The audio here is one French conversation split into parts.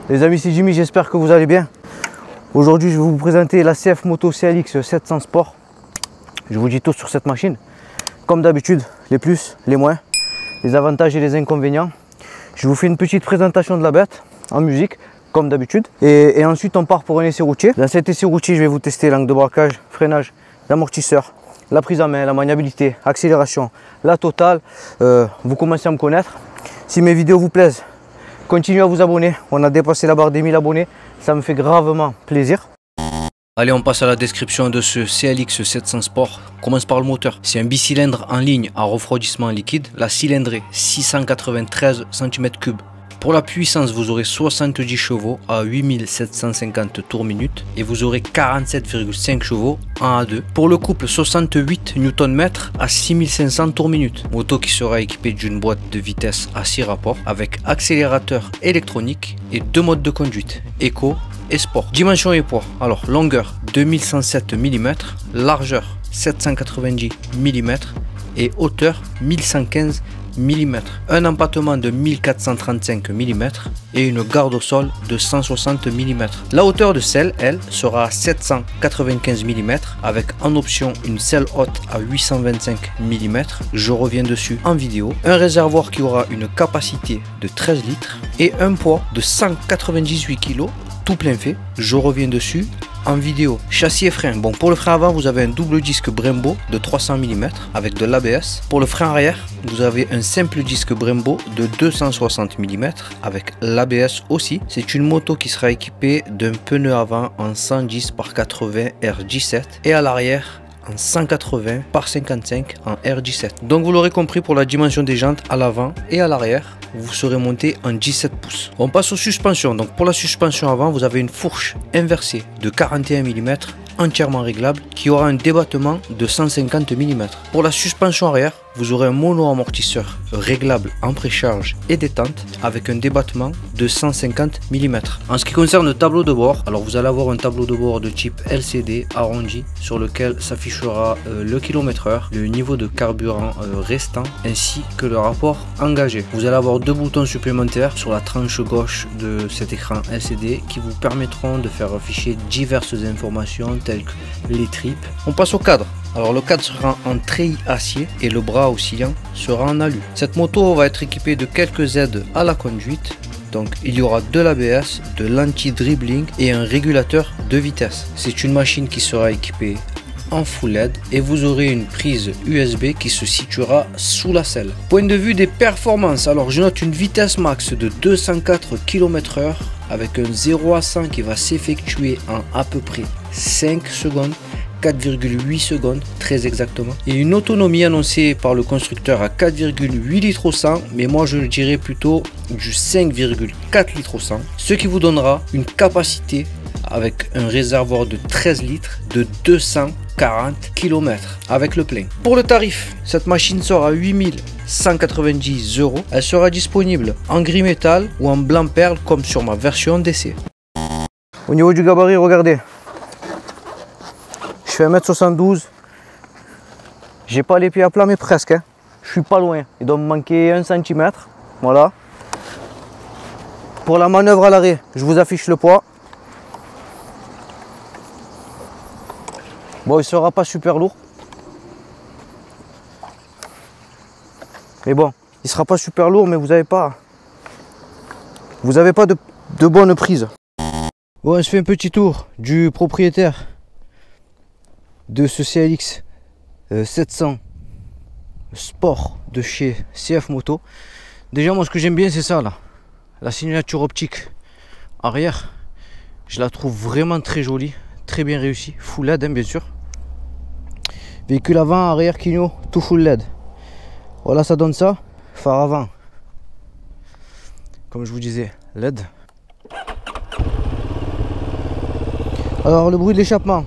Les amis, c'est Jimmy, j'espère que vous allez bien. Aujourd'hui, je vais vous présenter la CF Moto CLX 700 Sport. Je vous dis tout sur cette machine. Comme d'habitude, les plus, les moins, les avantages et les inconvénients. Je vous fais une petite présentation de la bête en musique, comme d'habitude. Et ensuite, on part pour un essai routier. Dans cet essai routier, je vais vous tester l'angle de braquage, freinage, l'amortisseur, la prise en main, la maniabilité, accélération, la totale. Vous commencez à me connaître. Si mes vidéos vous plaisent, continuez à vous abonner. On a dépassé la barre des 1000 abonnés. Ça me fait gravement plaisir. Allez, on passe à la description de ce CLX 700 Sport. On commence par le moteur. C'est un bicylindre en ligne à refroidissement liquide. La cylindrée 693 cm3. Pour la puissance, vous aurez 70 chevaux à 8750 tours minute et vous aurez 47,5 chevaux en A2. Pour le couple, 68 Nm à 6500 tours minute. Moto qui sera équipée d'une boîte de vitesse à 6 rapports avec accélérateur électronique et deux modes de conduite, éco et sport. Dimension et poids. Alors, longueur 2107 mm, largeur 790 mm et hauteur 1115 mm. Un empattement de 1435 mm et une garde au sol de 160 mm. La hauteur de selle, elle, sera à 795 mm avec en option une selle haute à 825 mm. Je reviens dessus en vidéo. Un réservoir qui aura une capacité de 13 litres et un poids de 198 kg. Tout plein fait, je reviens dessus en vidéo. Châssis et frein. Bon, pour le frein avant, vous avez un double disque Brembo de 300 mm avec de l'ABS. Pour le frein arrière, vous avez un simple disque Brembo de 260 mm avec l'ABS aussi. C'est une moto qui sera équipée d'un pneu avant en 110 par 80 R17 et à l'arrière en 180 par 55 en R17. Donc vous l'aurez compris, pour la dimension des jantes à l'avant et à l'arrière, vous serez monté en 17 pouces. On passe aux suspensions. Donc pour la suspension avant, vous avez une fourche inversée de 41 mm entièrement réglable qui aura un débattement de 150 mm. Pour la suspension arrière, vous aurez un mono-amortisseur réglable en précharge et détente avec un débattement de 150 mm. En ce qui concerne le tableau de bord, alors vous allez avoir un tableau de bord de type LCD arrondi sur lequel s'affichera le km/h, le niveau de carburant restant ainsi que le rapport engagé. Vous allez avoir deux boutons supplémentaires sur la tranche gauche de cet écran LCD qui vous permettront de faire afficher diverses informations telles que les tripes. On passe au cadre. Alors le cadre sera en treillis acier et le bras oscillant sera en alu. Cette moto va être équipée de quelques aides à la conduite. Donc il y aura de l'ABS, de l'anti-dribbling et un régulateur de vitesse. C'est une machine qui sera équipée en full LED et vous aurez une prise USB qui se situera sous la selle. Point de vue des performances, alors je note une vitesse max de 204 km/h avec un 0 à 100 qui va s'effectuer en à peu près 5 secondes. 4,8 secondes très exactement, et une autonomie annoncée par le constructeur à 4,8 litres au 100, mais moi je dirais plutôt du 5,4 litres au 100, ce qui vous donnera une capacité avec un réservoir de 13 litres de 240 km avec le plein. Pour le tarif, cette machine sera à 8190 €. Elle sera disponible en gris métal ou en blanc perle comme sur ma version d'essai. Au niveau du gabarit, regardez. Je fais 1m72, j'ai pas les pieds à plat mais presque, hein. Je suis pas loin, il doit me manquer 1 cm, voilà. Pour la manœuvre à l'arrêt, je vous affiche le poids. Bon, il sera pas super lourd, mais bon, il sera pas super lourd, mais vous avez pas de bonne prise. Bon, on se fait un petit tour du propriétaire de ce CLX 700 Sport de chez CF Moto. Déjà, moi ce que j'aime bien, c'est ça là, la signature optique arrière. Je la trouve vraiment très jolie, très bien réussie, full LED hein, bien sûr. Véhicule avant, arrière, Kino, tout full LED. Voilà, ça donne ça. Phare avant, comme je vous disais, LED. Alors le bruit de l'échappement,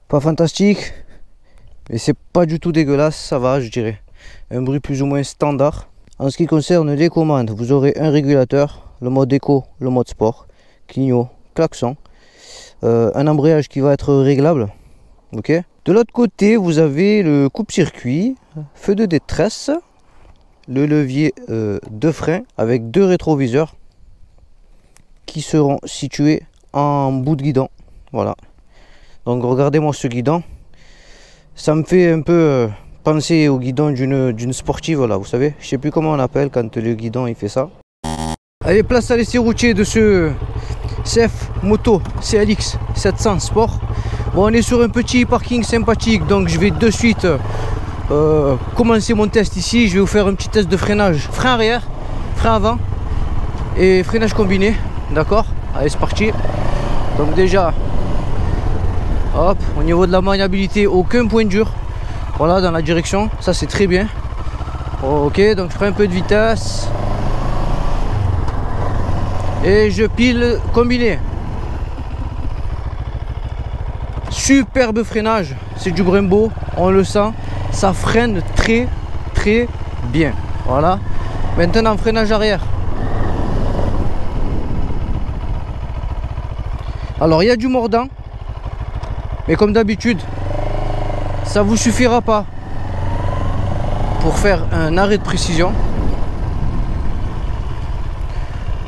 pas fantastique, mais c'est pas du tout dégueulasse, ça va, je dirais. Un bruit plus ou moins standard. En ce qui concerne les commandes, vous aurez un régulateur, le mode éco, le mode sport, clignot, klaxon, un embrayage qui va être réglable Ok. De l'autre côté, vous avez le coupe-circuit, feu de détresse, le levier de frein avec 2 rétroviseurs qui seront situés en bout de guidon. Voilà. Donc regardez-moi ce guidon. Ça me fait un peu penser au guidon d'une sportive là, vous savez. Je sais plus comment on appelle quand le guidon il fait ça. Allez, place à l'essai routier de ce CF Moto CLX 700 Sport. Bon, on est sur un petit parking sympathique, donc je vais de suite commencer mon test ici. Je vais vous faire un petit test de freinage, frein arrière, frein avant et freinage combiné. D'accord? Allez, c'est parti. Donc déjà, hop, au niveau de la maniabilité, aucun point dur. Voilà, dans la direction, ça c'est très bien. Ok, donc je ferai un peu de vitesse. Et je pile combiné. Superbe freinage, c'est du Brembo, on le sent. Ça freine très bien. Voilà. Maintenant, freinage arrière. Alors, il y a du mordant. Mais comme d'habitude, ça vous suffira pas pour faire un arrêt de précision.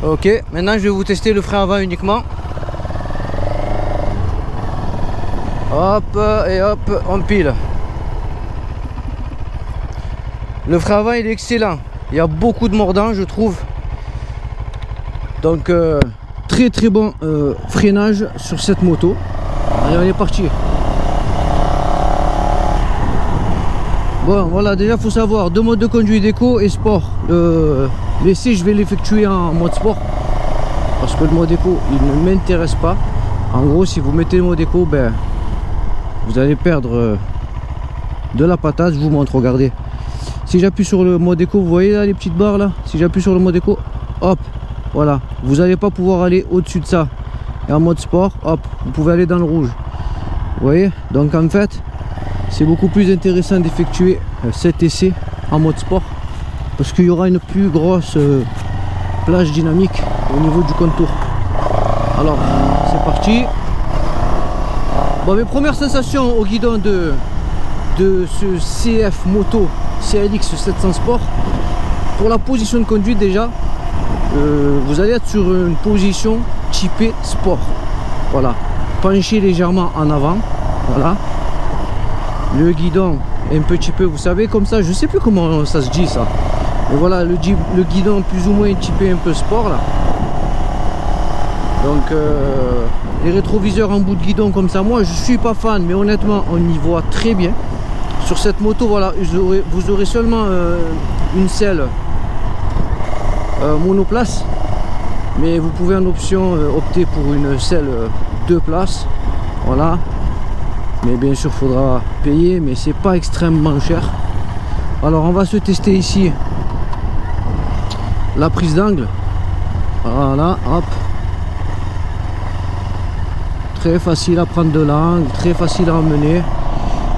Ok, maintenant je vais vous tester le frein avant uniquement. Hop, et hop, on pile. Le frein avant il est excellent. Il y a beaucoup de mordant, je trouve. Donc très bon freinage sur cette moto. Allez, on est parti. Bon, voilà, déjà faut savoir 2 modes de conduite éco et sport. L'essai je vais l'effectuer en mode sport parce que le mode éco il ne m'intéresse pas. En gros, si vous mettez le mode éco, ben vous allez perdre de la patate. Je vous montre, regardez. Si j'appuie sur le mode éco, vous voyez là les petites barres là, si j'appuie sur le mode éco, hop, voilà, vous n'allez pas pouvoir aller au-dessus de ça. Et en mode sport, hop, vous pouvez aller dans le rouge. Vous voyez, donc en fait c'est beaucoup plus intéressant d'effectuer cet essai en mode sport parce qu'il y aura une plus grosse plage dynamique au niveau du contour. Alors c'est parti. Bon, mes premières sensations au guidon de ce CF Moto CLX 700 Sport. Pour la position de conduite, déjà vous allez être sur une position typée sport. Voilà, penché légèrement en avant. Voilà, le guidon un petit peu, vous savez, comme ça, je sais plus comment ça se dit ça, mais voilà, le guidon plus ou moins typé un peu sport là. Donc les rétroviseurs en bout de guidon comme ça, moi je suis pas fan, mais honnêtement on y voit très bien. Sur cette moto, voilà, vous aurez seulement une selle monoplace, mais vous pouvez en option opter pour une selle 2 places. Voilà, mais bien sûr faudra payer, mais c'est pas extrêmement cher. Alors on va se tester ici la prise d'angle. Voilà, hop, très facile à prendre de l'angle, très facile à emmener.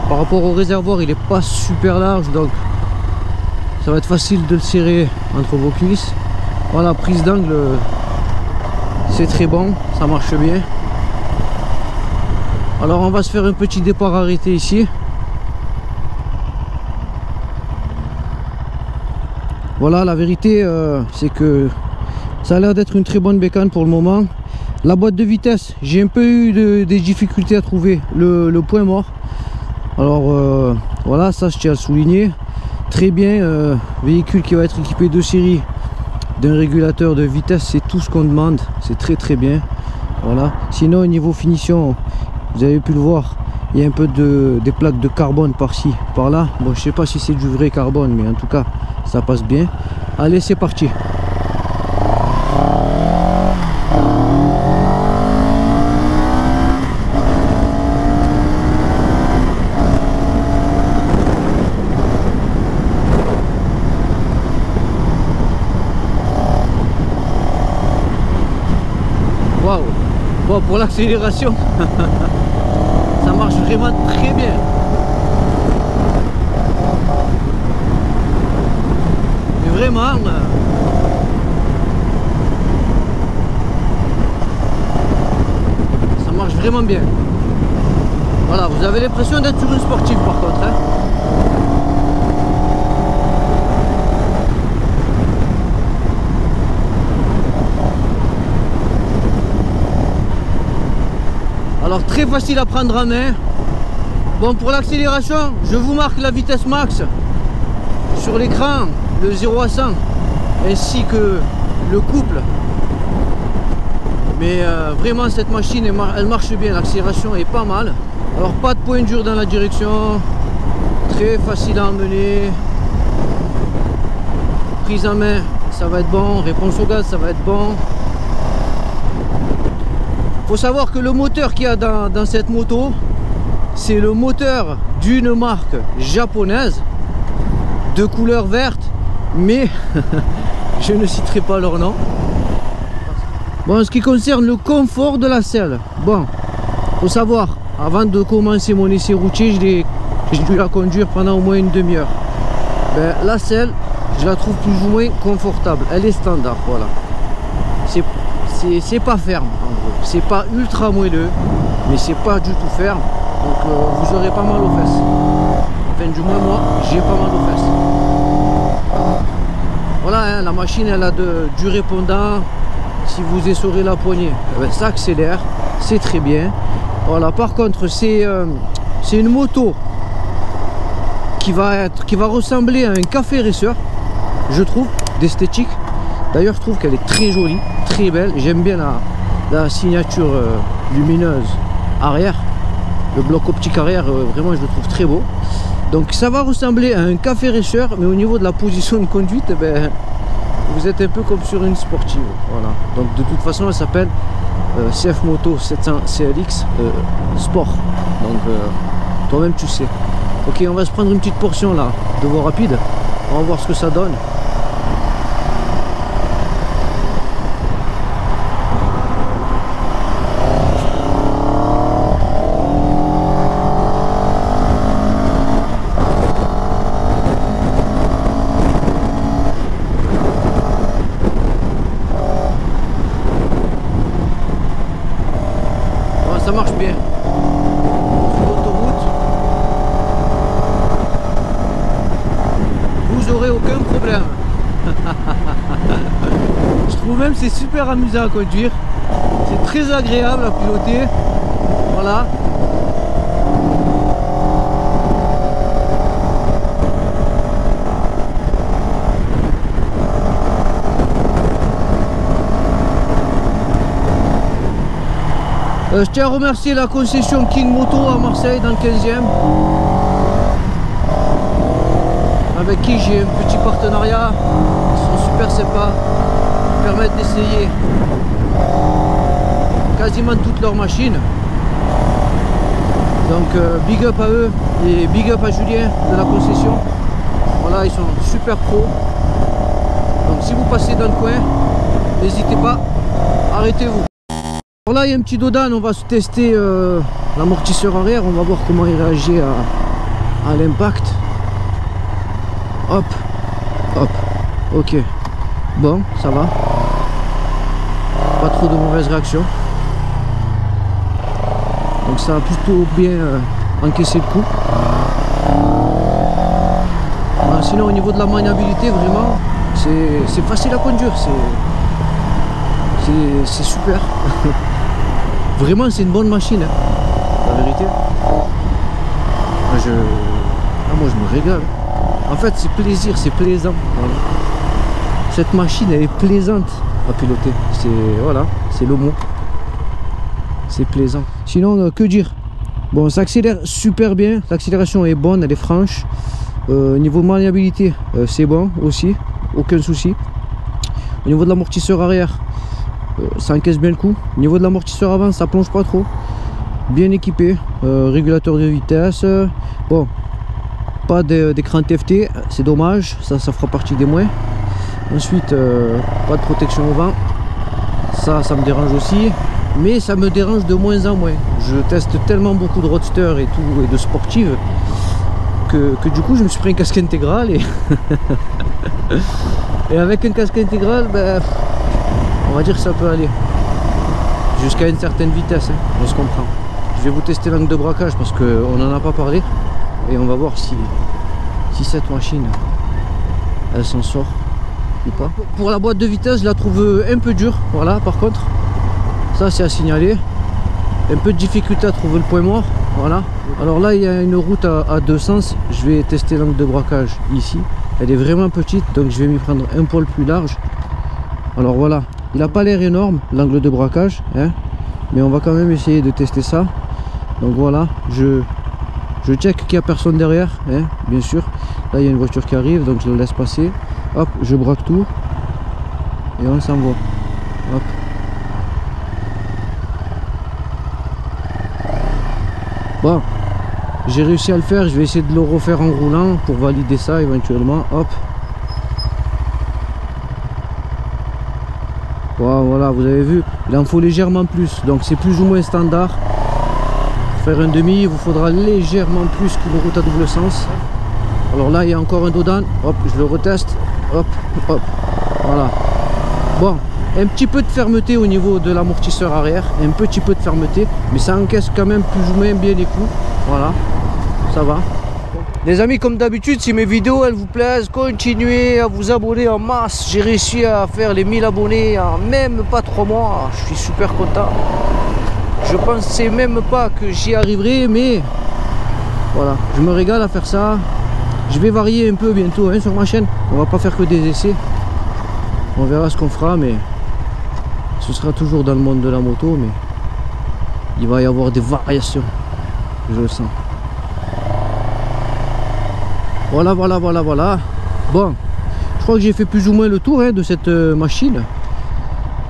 Par rapport au réservoir, il est pas super large, donc ça va être facile de le serrer entre vos cuisses. Voilà, prise d'angle, c'est très bon, ça marche bien. Alors on va se faire un petit départ arrêté ici. Voilà, la vérité c'est que ça a l'air d'être une très bonne bécane pour le moment. La boîte de vitesse, j'ai un peu eu des difficultés à trouver le point mort. Alors voilà, ça je tiens à le souligner. Très bien, véhicule qui va être équipé de série d'un régulateur de vitesse, c'est tout ce qu'on demande, c'est très bien. Voilà, sinon au niveau finition, vous avez pu le voir, il y a un peu des plaques de carbone par-ci, par-là. Bon, je sais pas si c'est du vrai carbone, mais en tout cas ça passe bien. Allez, c'est parti. Waouh. Bon, pour l'accélération ça marche vraiment très bien. Mais vraiment ça marche vraiment bien. Voilà, vous avez l'impression d'être sur une sportive par contre, hein. Alors très facile à prendre en main. Bon, pour l'accélération, je vous marque la vitesse max sur l'écran, le 0 à 100, ainsi que le couple. Mais vraiment cette machine elle marche bien, l'accélération est pas mal. Alors pas de point dur dans la direction, très facile à emmener. Prise en main, ça va être bon, réponse au gaz, ça va être bon. Faut savoir que le moteur qu'il y a dans cette moto, c'est le moteur d'une marque japonaise de couleur verte, mais je ne citerai pas leur nom. Bon, en ce qui concerne le confort de la selle, bon, faut savoir, avant de commencer mon essai routier, j'ai dû la conduire pendant au moins une demi-heure. Ben, la selle, je la trouve plus ou moins confortable, elle est standard, voilà. C'est pas ferme en gros, c'est pas ultra moelleux, mais c'est pas du tout ferme, donc vous aurez pas mal aux fesses. Enfin du moins moi, j'ai pas mal aux fesses. Voilà, hein, la machine elle a du répondant. Si vous essorez la poignée, eh ben, ça accélère, c'est très bien. Voilà, par contre c'est une moto qui va ressembler à un café racer, je trouve, d'esthétique. D'ailleurs je trouve qu'elle est très jolie, très belle. J'aime bien la signature lumineuse arrière, le bloc optique arrière, vraiment je le trouve très beau. Donc ça va ressembler à un café racer, mais au niveau de la position de conduite, eh ben, vous êtes un peu comme sur une sportive. Voilà. Donc de toute façon elle s'appelle CF Moto 700 CLX Sport. Donc toi-même tu sais. Ok, on va se prendre une petite portion là de voie rapide. On va voir ce que ça donne. Ça marche bien sur l'autoroute, vous aurez aucun problème. Je trouve même c'est super amusant à conduire, c'est très agréable à piloter. Voilà. Je tiens à remercier la concession King Moto à Marseille dans le 15e, avec qui j'ai un petit partenariat. Ils sont super sympas, ils permettent d'essayer quasiment toutes leurs machines. Donc big up à eux et big up à Julien de la concession. Voilà, ils sont super pros. Donc si vous passez dans le coin, n'hésitez pas, arrêtez-vous. Alors là il y a un petit dodan, on va se tester l'amortisseur arrière, on va voir comment il réagit à l'impact. Hop, hop, ok, bon ça va, pas trop de mauvaises réactions, donc ça a plutôt bien encaissé le coup. Alors, sinon au niveau de la maniabilité vraiment c'est facile à conduire, c'est super. Vraiment c'est une bonne machine hein, la vérité. Moi je me régale. En fait c'est plaisir, c'est plaisant. Voilà. Cette machine elle est plaisante à piloter. Voilà, c'est le mot. C'est plaisant. Sinon que dire. Bon, ça accélère super bien. L'accélération est bonne, elle est franche. Niveau maniabilité c'est bon aussi, aucun souci. Au niveau de l'amortisseur arrière, ça encaisse bien le coup. Au niveau de l'amortisseur avant, ça plonge pas trop. Bien équipé, régulateur de vitesse. Bon, pas d'écran TFT, c'est dommage, ça fera partie des moins. Ensuite, pas de protection au vent, ça me dérange aussi, mais ça me dérange de moins en moins. Je teste tellement beaucoup de roadster et tout, et de sportives, que du coup je me suis pris un casque intégral et, et avec un casque intégral, ben, on va dire que ça peut aller jusqu'à une certaine vitesse, hein, on se comprend. vais vous tester l'angle de braquage parce qu'on n'en a pas parlé. Et on va voir si cette machine, elle s'en sort ou pas. Pour la boîte de vitesse, je la trouve un peu dure. Voilà, par contre, ça c'est à signaler. Un peu de difficulté à trouver le point mort. Voilà. Alors là, il y a une route à deux sens. Je vais tester l'angle de braquage ici. Elle est vraiment petite, donc je vais m'y prendre un poil plus large. Alors voilà, il n'a pas l'air énorme, l'angle de braquage, hein, mais on va quand même essayer de tester ça. Donc voilà, je check qu'il n'y a personne derrière, hein, bien sûr. Là, il y a une voiture qui arrive, donc je la laisse passer. Hop, je braque tout. Et on s'envoie. Hop. Bon, j'ai réussi à le faire, je vais essayer de le refaire en roulant pour valider ça éventuellement. Hop. Voilà, vous avez vu, il en faut légèrement plus, donc c'est plus ou moins standard. Pour faire un demi, il vous faudra légèrement plus qu'une route à double sens. Alors là, il y a encore un dodan, hop, je le reteste, hop, hop, voilà. Bon, un petit peu de fermeté au niveau de l'amortisseur arrière, un petit peu de fermeté, mais ça encaisse quand même plus ou moins bien les coups, voilà, ça va. Les amis, comme d'habitude, si mes vidéos elles vous plaisent, continuez à vous abonner en masse. J'ai réussi à faire les 1000 abonnés en même pas 3 mois. Je suis super content. Je pensais même pas que j'y arriverais, mais voilà, je me régale à faire ça. Je vais varier un peu bientôt hein, sur ma chaîne. On va pas faire que des essais. On verra ce qu'on fera, mais ce sera toujours dans le monde de la moto, mais il va y avoir des variations. Je le sens. Voilà. Bon, je crois que j'ai fait plus ou moins le tour hein, de cette machine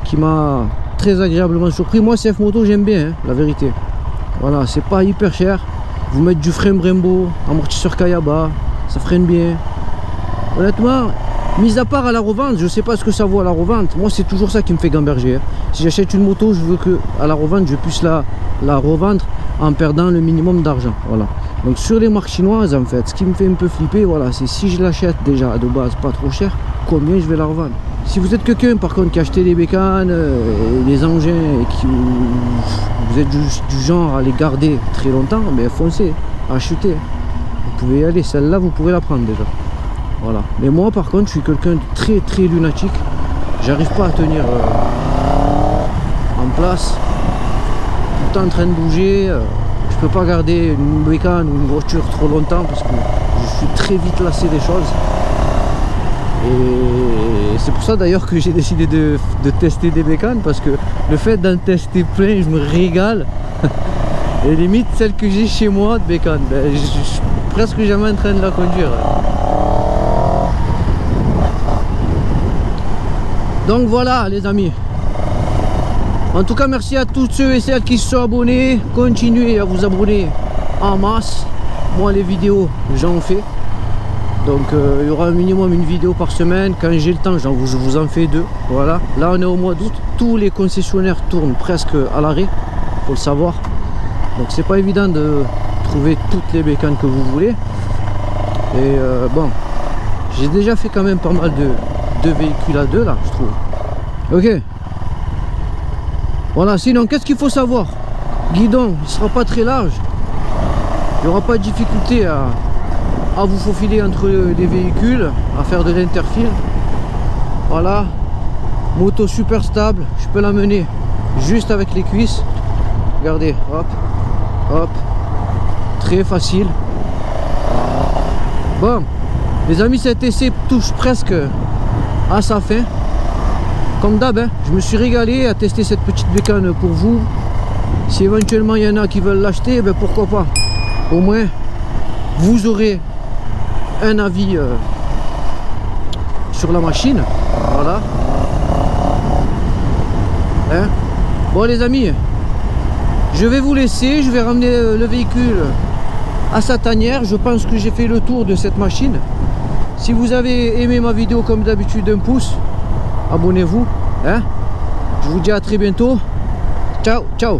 qui m'a très agréablement surpris. Moi, CF Moto, j'aime bien, hein, la vérité. Voilà, c'est pas hyper cher. Vous mettez du frein Brembo, amortisseur Kayaba, ça freine bien. Honnêtement, mis à part à la revente, je sais pas ce que ça vaut à la revente. Moi, c'est toujours ça qui me fait gamberger. Hein. Si j'achète une moto, je veux que à la revente, je puisse la revendre en perdant le minimum d'argent. Voilà. Donc sur les marques chinoises, en fait, ce qui me fait un peu flipper, voilà, c'est si je l'achète déjà de base pas trop cher, combien je vais la revendre. Si vous êtes quelqu'un par contre qui a acheté des bécanes, des engins et qui vous êtes du genre à les garder très longtemps, mais foncez, achetez. Vous pouvez y aller, celle-là vous pouvez la prendre déjà. Voilà. Mais moi par contre je suis quelqu'un de très lunatique. J'arrive pas à tenir en place, tout le temps en train de bouger. Je peux pas garder une bécane ou une voiture trop longtemps parce que je suis très vite lassé des choses. Et c'est pour ça d'ailleurs que j'ai décidé de tester des bécanes, parce que le fait d'en tester plein, je me régale. Et limite celle que j'ai chez moi de bécane, ben, je suis presque jamais en train de la conduire. Donc voilà les amis. En tout cas, merci à tous ceux et celles qui se sont abonnés. Continuez à vous abonner en masse. Moi, les vidéos, j'en fais. Donc, il y aura un minimum une vidéo par semaine. Quand j'ai le temps, je vous en fais 2. Voilà. Là, on est au mois d'août. Tous les concessionnaires tournent presque à l'arrêt. Faut le savoir. Donc, c'est pas évident de trouver toutes les bécanes que vous voulez. Et bon, j'ai déjà fait quand même pas mal de véhicules à deux, là, je trouve. Ok. Voilà, sinon qu'est-ce qu'il faut savoir? Guidon, il ne sera pas très large. Il n'y aura pas de difficulté à vous faufiler entre les véhicules, à faire de l'interfile. Voilà. Moto super stable, je peux la mener juste avec les cuisses. Regardez, hop, hop. Très facile. Bon, les amis, cet essai touche presque à sa fin. Comme d'hab, hein, je me suis régalé à tester cette petite bécane pour vous. Si éventuellement il y en a qui veulent l'acheter, ben pourquoi pas. Au moins, vous aurez un avis sur la machine. Voilà. Hein? Bon les amis, je vais vous laisser. Je vais ramener le véhicule à sa tanière. Je pense que j'ai fait le tour de cette machine. Si vous avez aimé ma vidéo, comme d'habitude, un pouce. Abonnez-vous, hein. Je vous dis à très bientôt. Ciao, ciao.